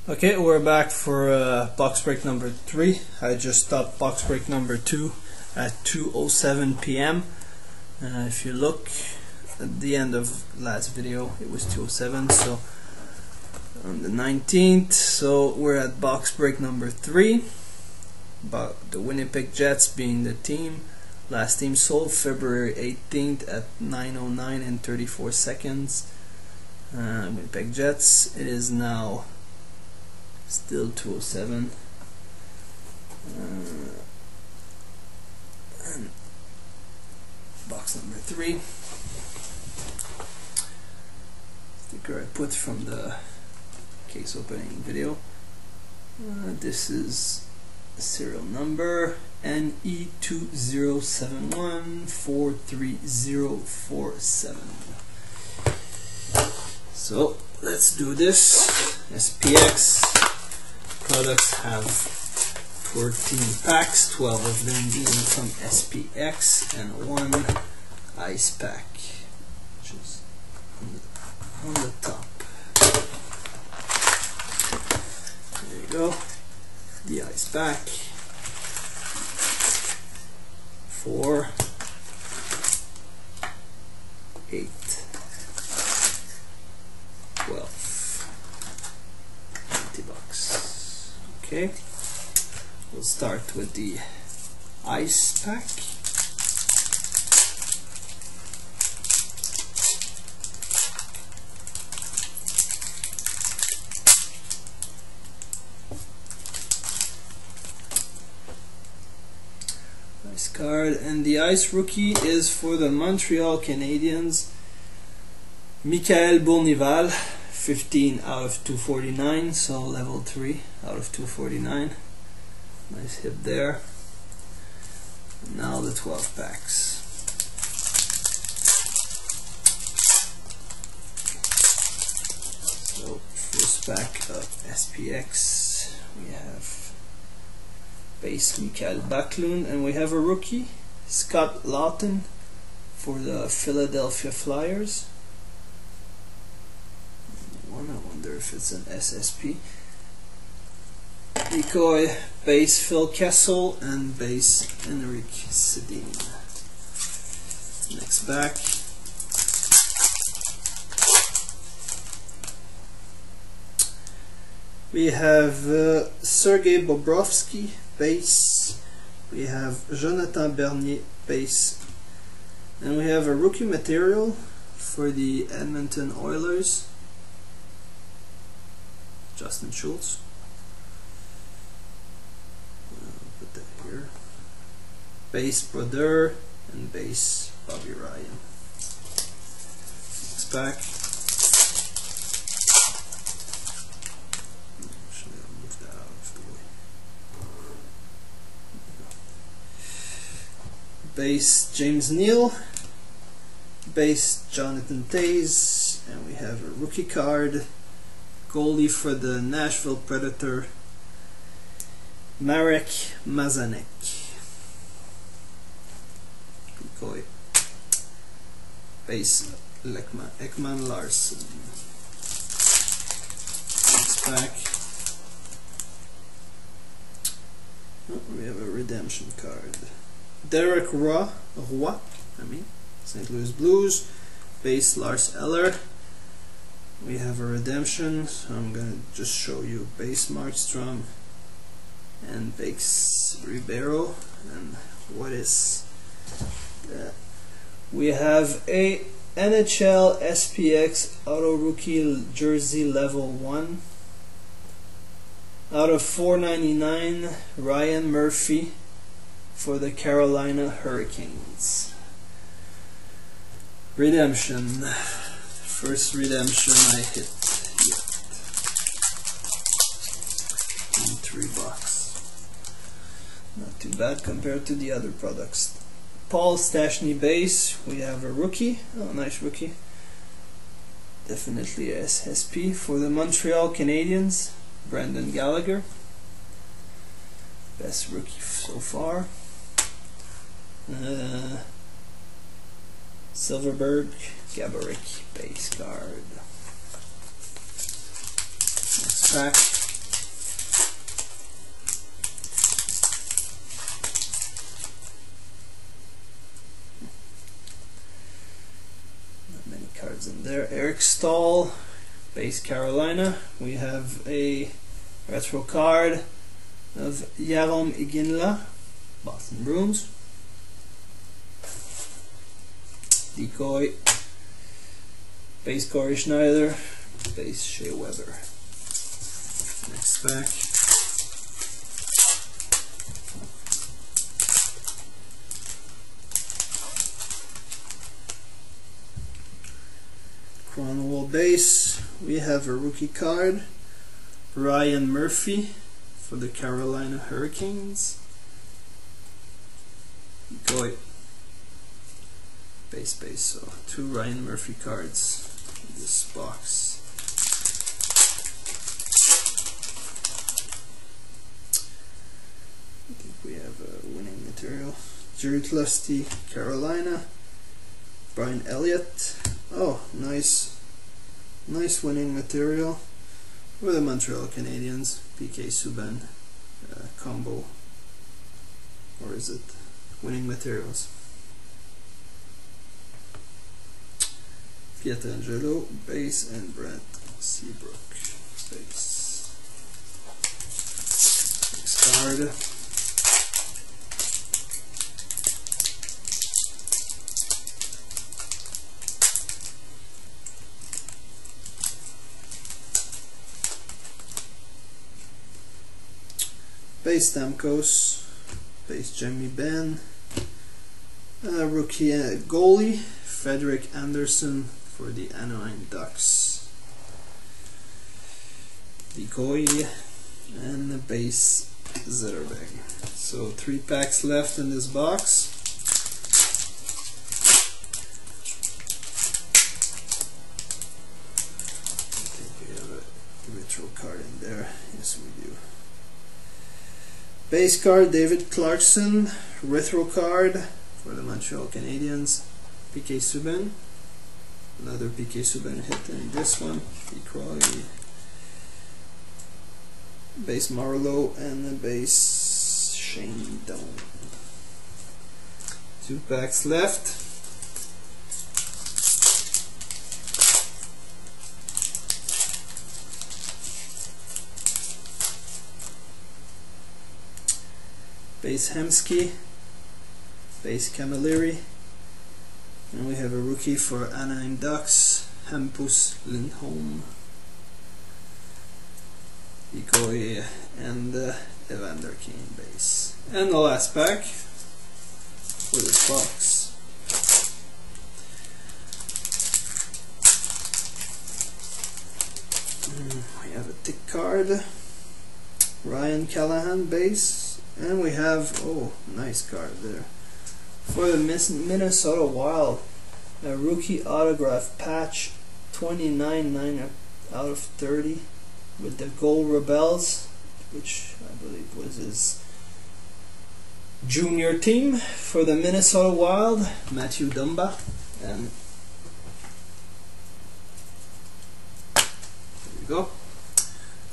Okay, we're back for box break number 3. I just stopped box break number 2 at 2:07 p.m. If you look at the end of last video, it was 2:07, so on the 19th. So we're at box break number 3. About the Winnipeg Jets being the team. Last team sold February 18th at 9:09 and 34 seconds. Winnipeg Jets. It is now still 2:07. And box number 3. Sticker I put from the case opening video. This is serial number NE2071430047. So let's do this. SPx products have 14 packs, 12 of them being from SPx, and 1 ice pack, which is on the top. There you go, the ice pack. 4, 8, 12. Okay, we'll start with the ice pack. Nice card, and the ice rookie is for the Montreal Canadiens, Michael Bournival. 15 out of 249, so level 3 out of 249. Nice hit there. Now the 12 packs. So first pack of SPx, we have base Mikael Backlund, and we have a rookie, Scott Lawton, for the Philadelphia Flyers. I wonder if it's an SSP. Decoy, base Phil Kessel, and base Henrik Sedin. Next back. We have Sergei Bobrovsky, base. We have Jonathan Bernier, base. And we have a rookie material for the Edmonton Oilers, Justin Schultz. Put that here. Base Brodeur and base Bobby Ryan. Next pack. Actually, I'll move that out of the way. Base James Neal. Base Jonathan Toews, and we have a rookie card. Goalie for the Nashville Predator, Marek Mazanek. Decoy. Base Ekman Larson. Next pack. Oh, we have a redemption card. Derek Roy, St. Louis Blues. Base Lars Eller. We have a redemption, so I'm going to just show you base Markstrom and base Ribeiro. And what is that? We have a NHL SPx Auto Rookie Jersey Level 1 out of 499, Ryan Murphy for the Carolina Hurricanes. Redemption. First redemption I hit yet. In 3 bucks. Not too bad compared to the other products. Paul Stastny base. We have a rookie. Oh, nice rookie. Definitely a SSP for the Montreal Canadiens, Brendan Gallagher. Best rookie so far. Silverberg, Gaborik base card. Next pack. there, Eric Stahl, base Carolina. We have a retro card of Jaromir Iginla, Boston Bruins. Decoy, base Corey Schneider, base Shea Weber. Next pack. Cronwall base, we have a rookie card, Ryan Murphy for the Carolina Hurricanes. Decoy, base, so 2 Ryan Murphy cards in this box. I think we have a winning material. Jerry Lusty, Carolina. Brian Elliott. Oh, nice winning material for the Montreal Canadiens. PK Subban combo, or is it winning materials? Pietrangelo base and Brent Seabrook base. Next card. Base Stamkos, base Jamie Benn, rookie goalie Frederik Andersen for the Anaheim Ducks. Decoy, and the base Zetterberg. So 3 packs left in this box. I think we have a retro card in there. Yes, we do. Base card David Clarkson, retro card for the Montreal Canadiens. PK Subban, another PK Subban hit in this one. Crawley, base Marlowe, and the base Shane Doan. 2 packs left. Base Hemsky, base Camilleri, and we have a rookie for Anaheim Ducks, Hampus Lindholm. Decoy, and Evander Kane base. And the last pack for this box. We have a tick card, Ryan Callahan base. And we have, oh, nice card there, for the Minnesota Wild, a rookie autograph patch, 29/9 out of 30, with the Gold Rebels, which I believe was his junior team for the Minnesota Wild, Matthew Dumba. And there you go.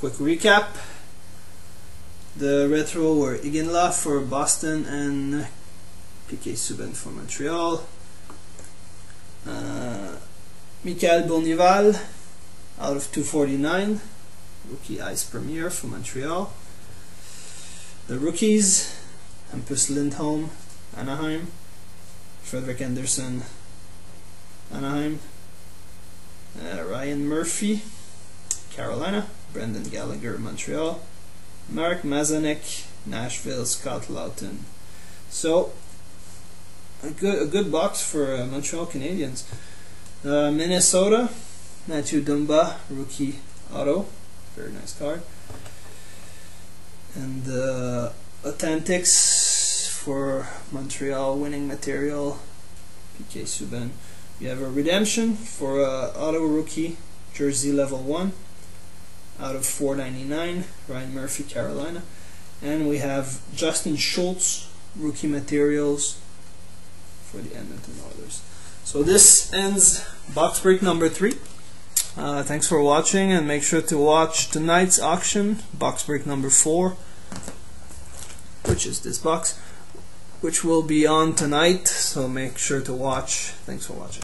Quick recap. The retro were Iginla for Boston and PK Subban for Montreal. Michael Bonnival out of 249, rookie Ice Premier for Montreal. The rookies, Hampus Lindholm, Anaheim. Frederik Andersen, Anaheim. Ryan Murphy, Carolina. Brendan Gallagher, Montreal. Mark Mazanek, Nashville. Scott Laughton. So a good box for Montreal Canadiens. Minnesota, Matthew Dumba, rookie auto, very nice card. And Authentics for Montreal, winning material, PK Subban. We have a redemption for auto rookie, jersey level 1. Out of 499, Ryan Murphy, Carolina. And we have Justin Schultz, rookie materials for the Edmonton Oilers. So this ends box break number 3. Thanks for watching, and make sure to watch tonight's auction, box break number 4, which is this box, which will be on tonight. So make sure to watch. Thanks for watching.